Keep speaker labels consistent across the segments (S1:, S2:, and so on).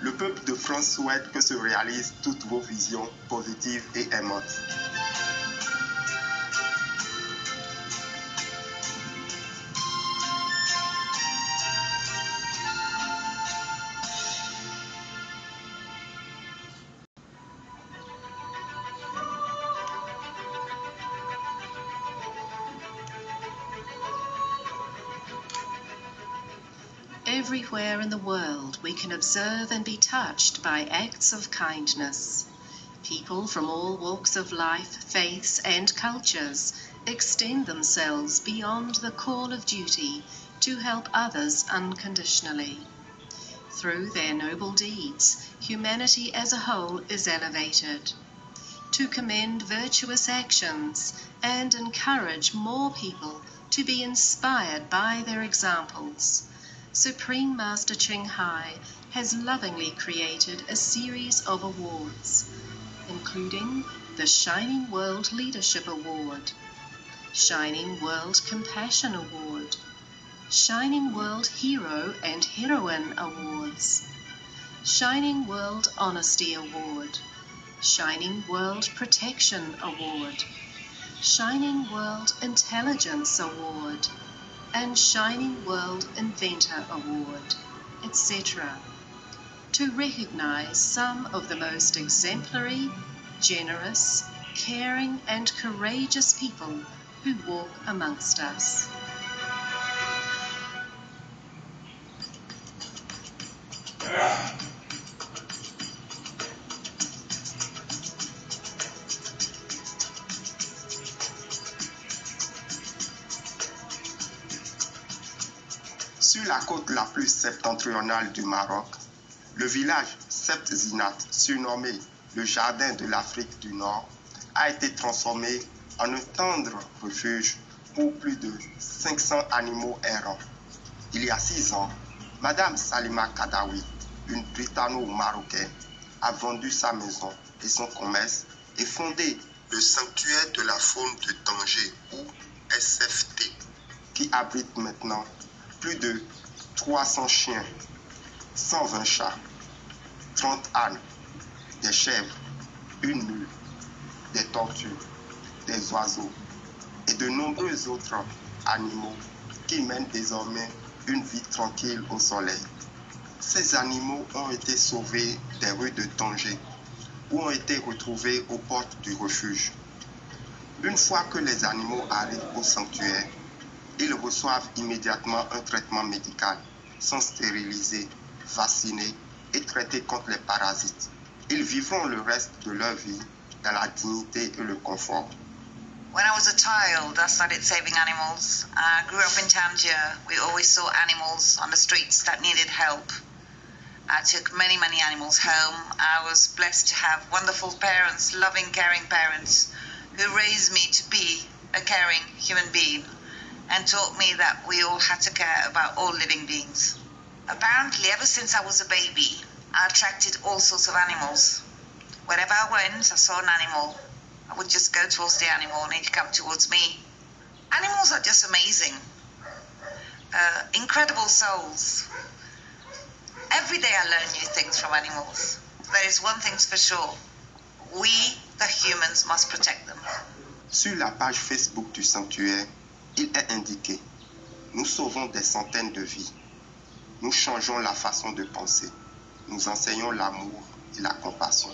S1: Le peuple de France souhaite que se réalisent toutes vos visions positives et aimantes.
S2: Everywhere in the world we can observe and be touched by acts of kindness. People from all walks of life, faiths and cultures extend themselves beyond the call of duty to help others unconditionally. Through their noble deeds, humanity as a whole is elevated. To commend virtuous actions and encourage more people to be inspired by their examples, Supreme Master Ching Hai has lovingly created a series of awards, including the Shining World Leadership Award, Shining World Compassion Award, Shining World Hero and Heroine Awards, Shining World Honesty Award, Shining World Protection Award, Shining World Intelligence Award, and Shining World Inventor Award, etc., to recognize some of the most exemplary, generous, caring, and courageous people who walk amongst us.
S1: Sur la côte la plus septentrionale du Maroc, le village Sept Zinat, surnommé le Jardin de l'Afrique du Nord, a été transformé en un tendre refuge pour plus de 500 animaux errants. Il y a 6 ans, Madame Salima Kadawi, une Britanno-Marocaine, a vendu sa maison et son commerce et fondé le Sanctuaire de la faune de Tanger, ou SFT, qui abrite maintenant plus de 300 chiens, 120 chats, 30 ânes, des chèvres, une mule, des tortues, des oiseaux et de nombreux autres animaux qui mènent désormais une vie tranquille au soleil. Ces animaux ont été sauvés des rues de Tanger ou ont été retrouvés aux portes du refuge. Une fois que les animaux arrivent au sanctuaire, ils reçoivent immédiatement un traitement médical, sont stérilisés, vaccinés et traités contre les parasites. Ils vivront le reste de leur vie dans la dignité et le confort.
S3: When I was a child, I started saving animals. I grew up in Tangier. We always saw animals on the streets that needed help. I took many, many animals home. I was blessed to have wonderful parents, loving, caring parents, who raised me to be a caring human being and taught me that we all had to care about all living beings. Apparently, ever since I was a baby, I attracted all sorts of animals. Wherever I went, I saw an animal. I would just go towards the animal and he'd come towards me. Animals are just amazing. Incredible souls. Every day I learn new things from animals. There is one thing's for sure. We, the humans, must protect them.
S1: Sur la page Facebook du sanctuaire, il est indiqué: nous sauvons des centaines de vies. Nous changeons la façon de penser. Nous enseignons l'amour et la compassion.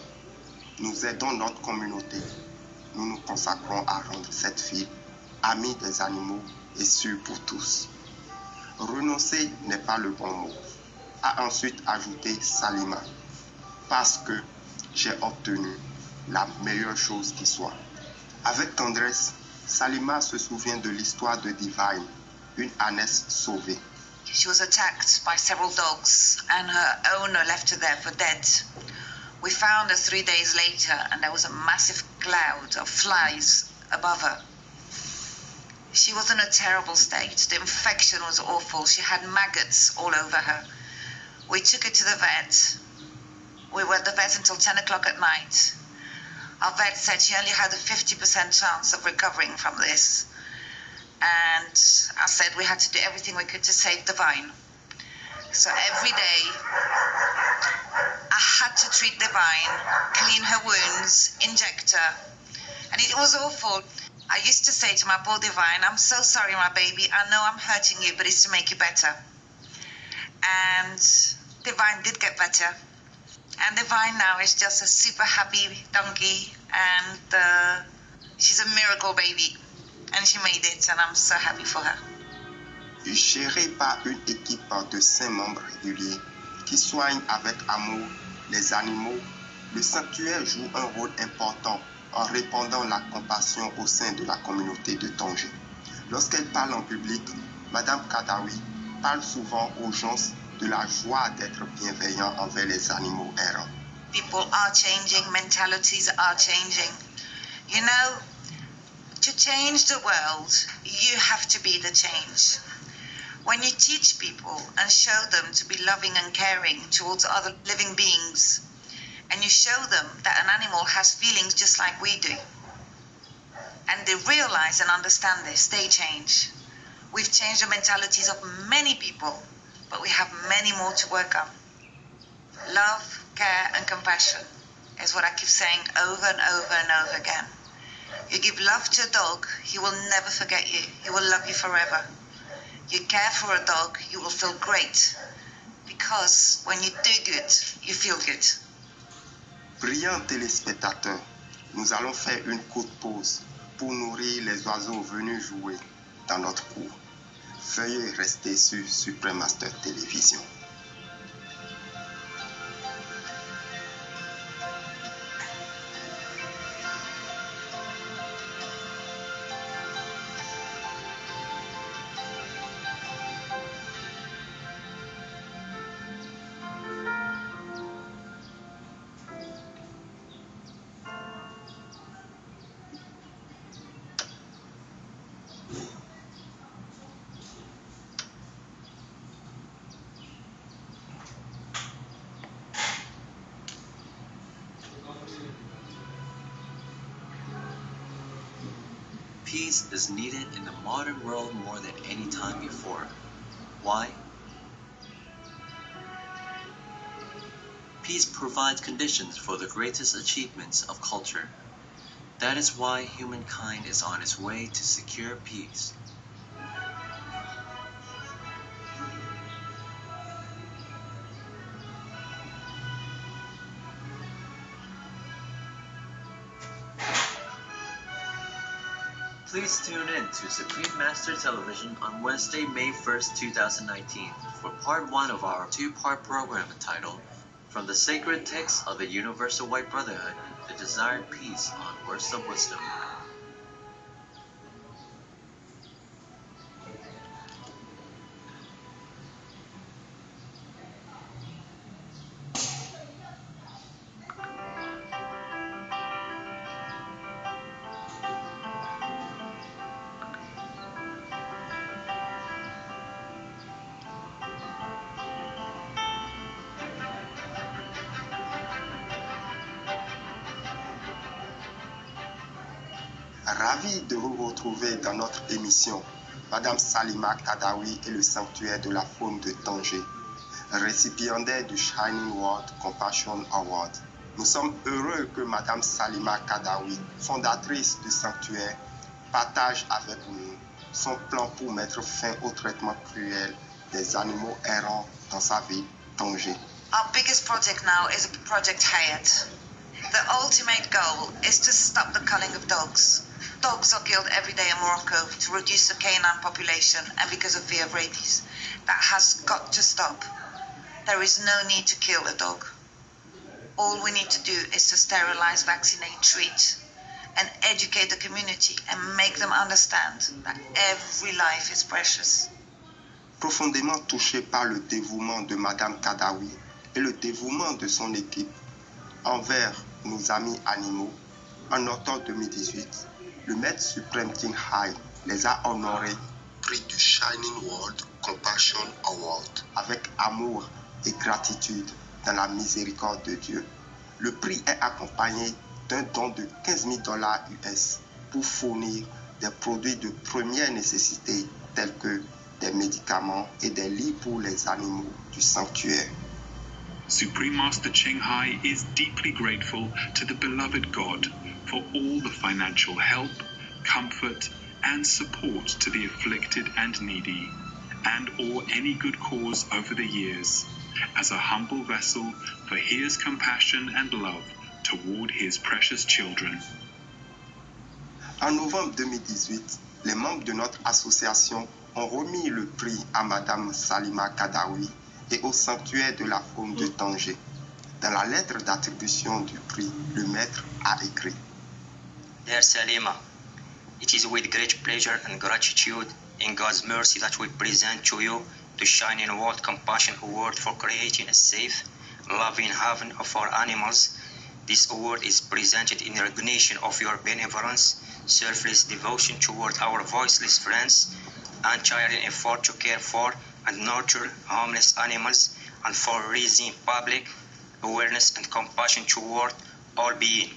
S1: Nous aidons notre communauté. Nous nous consacrons à rendre cette ville amie des animaux et sûre pour tous. Renoncer n'est pas le bon mot, a ensuite ajouté Salima, parce que j'ai obtenu la meilleure chose qui soit. Avec tendresse, Salima se souvient de l'histoire de Divine, une ânesse sauvée.
S3: She was attacked by several dogs and her owner left her there for dead. We found her 3 days later and there was a massive cloud of flies above her. She was in a terrible state. The infection was awful. She had maggots all over her. We took her to the vet. We were at the vet until 10 o'clock at night. Our vet said she only had a 50% chance of recovering from this. And I said we had to do everything we could to save Divine. So every day to treat Divine, clean her wounds, inject her. And it was awful. I used to say to my poor Divine, I'm so sorry, my baby. I know I'm hurting you, but it's to make you better. And Divine did get better. And Divine now is just a super happy donkey. And she's a miracle baby. And she made it, and I'm so happy for her.
S1: Géré par une équipe de 5 membres réguliers qui soignent avec amour les animaux, le sanctuaire joue un rôle important en répandant la compassion au sein de la communauté de Tanger. Lorsqu'elle parle en public, Madame Kadawi parle souvent aux gens de la joie d'être bienveillant envers les animaux errants.
S3: People are changing, mentalities are changing. You know, to change the world, you have to be the change. When you teach people and show them to be loving and caring towards other living beings, and you show them that an animal has feelings just like we do, and they realize and understand this, they change. We've changed the mentalities of many people, but we have many more to work on. Love, care, and compassion is what I keep saying over and over and over again. You give love to a dog, he will never forget you. He will love you forever. You care for a dog, you will feel great. Because when you do good, you feel good.
S1: Brillants téléspectateurs, nous allons faire une courte pause pour nourrir les oiseaux venus jouer dans notre cour. Veuillez rester sur Supreme Master Télévision.
S4: Peace is needed in the modern world more than any time before. Why? Peace provides conditions for the greatest achievements of culture. That is why humankind is on its way to secure peace. Please tune in to Supreme Master Television on Wednesday, May 1st, 2019 for part 1 of our 2-part program entitled From the Sacred Text of the Universal White Brotherhood, The Desired Peace on Words of Wisdom.
S1: Ravi de vous retrouver dans notre émission Madame Salima Kadawi et le sanctuaire de la faune de Tanger, récipiendaire du Shining World Compassion Award. Nous sommes heureux que Madame Salima Kadawi, fondatrice du sanctuaire, partage avec nous son plan pour mettre fin au traitement cruel des animaux errants dans sa ville, Tanger.
S3: Our biggest project now is Project Hayat. The ultimate goal is to stop the culling of dogs. Dogs are killed every day in Morocco to reduce the canine population and because of fear of rabies. That has got to stop. There is no need to kill a dog. All we need to do is to sterilize, vaccinate, treat, and educate the community and make them understand that every life is precious.
S1: Profondément touché par le dévouement de Madame Kadawi et le dévouement de son équipe envers nos amis animaux, en octobre 2018, le Maître suprême King Hai les a honorés prix du Shining World Compassion Award avec amour et gratitude dans la miséricorde de Dieu. Le prix est accompagné d'un don de $15 000 US pour fournir des produits de première nécessité tels que des médicaments et des lits pour les animaux du sanctuaire.
S5: Supreme Master Ching Hai is deeply grateful to the beloved God for all the financial help, comfort, and support to the afflicted and needy, and or any good cause over the years, as a humble vessel for his compassion and love toward his precious children.
S1: En novembre 2018, les membres de notre association ont remis le prix à Madame Salima Kadawi et au sanctuaire de la faune de Tanger. Dans la lettre d'attribution du prix, le maître a écrit:
S6: Dear Salima, it is with great pleasure and gratitude in God's mercy that we present to you the Shining World Compassion Award for creating a safe, loving haven for animals. This award is presented in recognition of your benevolence, selfless devotion toward our voiceless friends, untiring effort to care for and nurture homeless animals, and for raising public awareness and compassion toward all beings.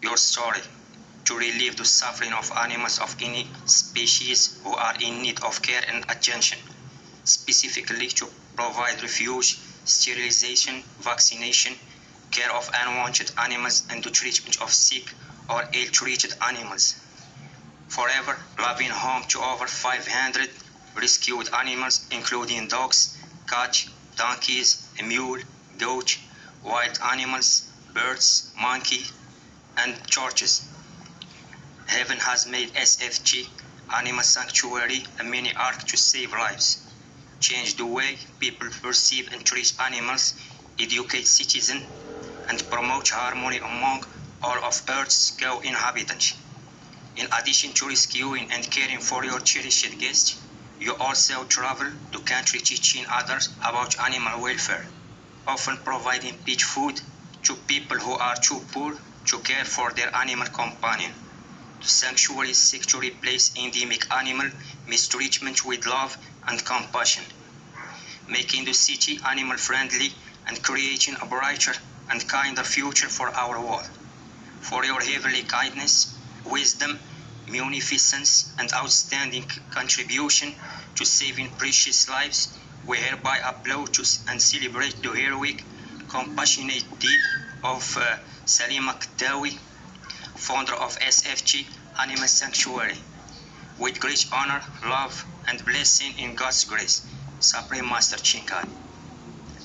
S6: Your story to relieve the suffering of animals of any species who are in need of care and attention, specifically to provide refuge, sterilization, vaccination, care of unwanted animals, and the treatment of sick or ill-treated animals. Forever loving home to over 500 rescued animals, including dogs, cats, donkeys, a mule, goat, wild animals, birds, monkey, and churches. Heaven has made SFG Animal Sanctuary a mini ark to save lives, change the way people perceive and treat animals, educate citizens, and promote harmony among all of Earth's co-inhabitants. In addition to rescuing and caring for your cherished guests, you also travel the country teaching others about animal welfare, often providing pet food to people who are too poor to care for their animal companion. The sanctuary seeks to replace endemic animal mistreatment with love and compassion, making the city animal friendly and creating a brighter and kinder future for our world. For your heavenly kindness, wisdom, munificence, and outstanding contribution to saving precious lives, we hereby applaud and celebrate the heroic, compassionate deed of Salima Kadawi, founder of SFG Animal Sanctuary. With great honor, love, and blessing in God's grace, Supreme Master Ching Hai.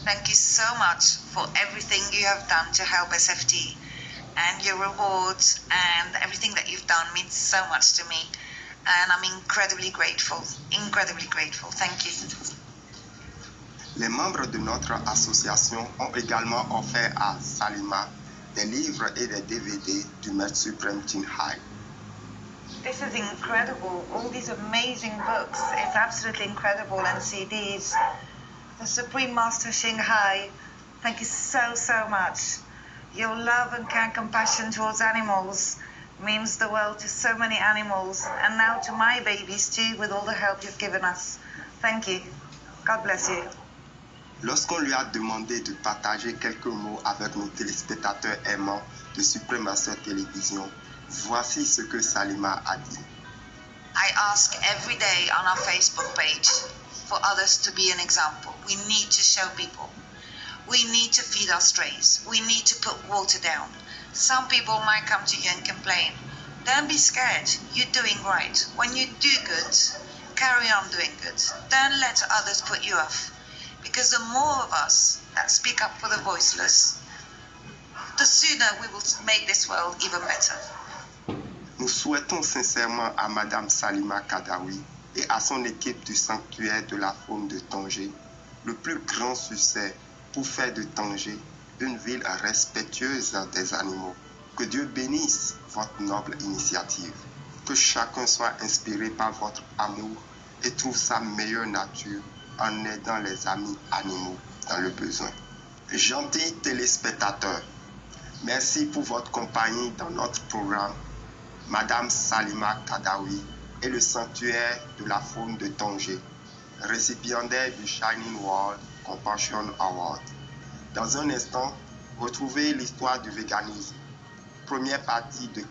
S3: Thank you so much for everything you have done to help SFG, and your rewards and everything that you've done means so much to me, and I'm incredibly grateful. Thank you.
S1: Les membres de notre association ont également offert à Salima des livres et des DVD du Maître suprême Ching Hai.
S3: This is incredible. All these amazing books. It's absolutely incredible, and CDs. The Supreme Master Ching Hai, thank you so much. Your love and care and compassion towards animals means the world to so many animals, and now to my babies too, with all the help you've given us. Thank you. God bless you.
S1: Lorsqu'on lui a demandé de partager quelques mots avec nos téléspectateurs aimants de Supreme Master Télévision, voici ce que Salima a dit.
S3: I ask every day on our Facebook page for others to be an example. We need to show people. We need to feed our strays. We need to put water down. Some people might come to you and complain. Don't be scared. You're doing right. When you do good, carry on doing good. Don't let others put you off. Because the more of us that speak up for the voiceless, the sooner we will make this world even better.
S1: Nous souhaitons sincèrement à Madame Salima Kadawi et à son équipe du sanctuaire de la faune de Tanger le plus grand succès pour faire de Tanger une ville respectueuse des animaux. Que Dieu bénisse votre noble initiative. Que chacun soit inspiré par votre amour et trouve sa meilleure nature en aidant les amis animaux dans le besoin. Gentils téléspectateurs, merci pour votre compagnie dans notre programme Madame Salima Kadawi et le sanctuaire de la faune de Tanger, récipiendaire du Shining World Compassion Award. Dans un instant, retrouvez l'histoire du véganisme, première partie de